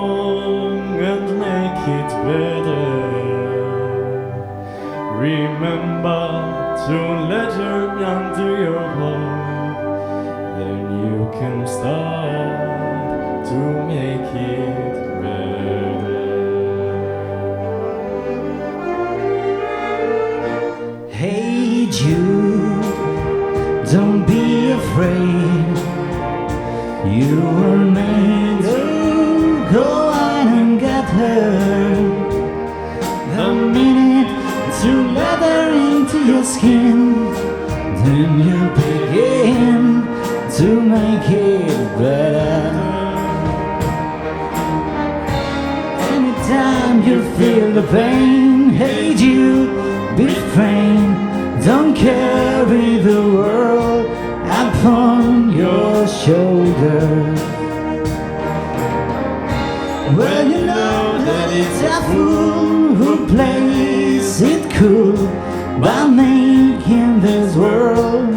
song and make it better. Remember to let her into your heart, then you can start to make it better. Hey Jude, don't be afraid. You were made to go on and get her. The minute to let her into your skin, then you begin to make it better. Anytime you feel the pain, hey Jude, be refrain. Don't carry the world upon your shoulder. Well, you know that it's a fool who plays it cool by making this world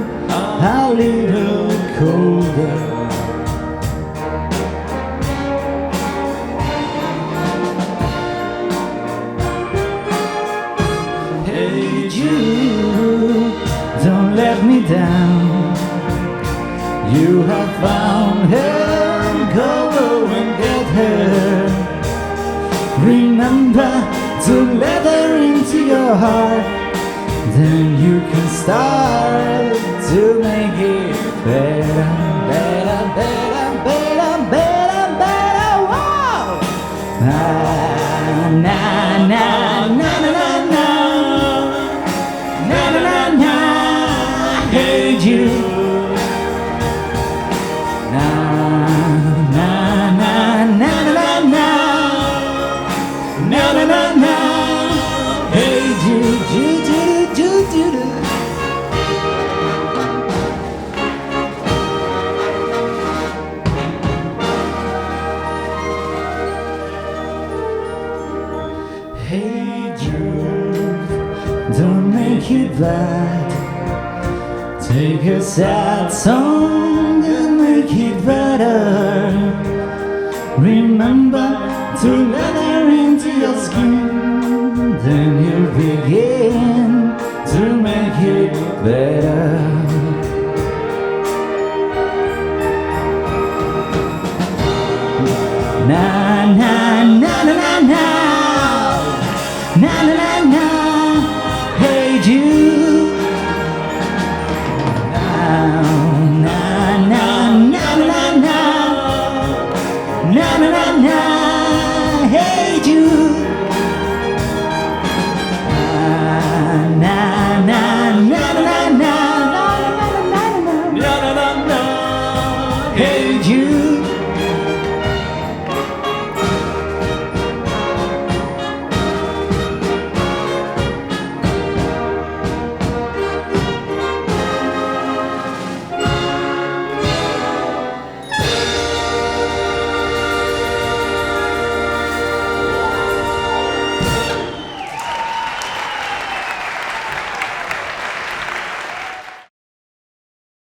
a little colder. Hey Jude, don't let me down. You have found her, go and get her. Remember to let her into your heart, then you can start to make it better, better, better, better, better, better. Wow! Na na na na na na na na na na na. Hey Jude. Na na na na na na na na na na. Hey Jude, Jude, Jude, Jude, Jude. Hey Jude, don't make it bad. Take a sad song and make it better. Remember to let her into your skin, then you begin to make it better. Na na na na na na na na na.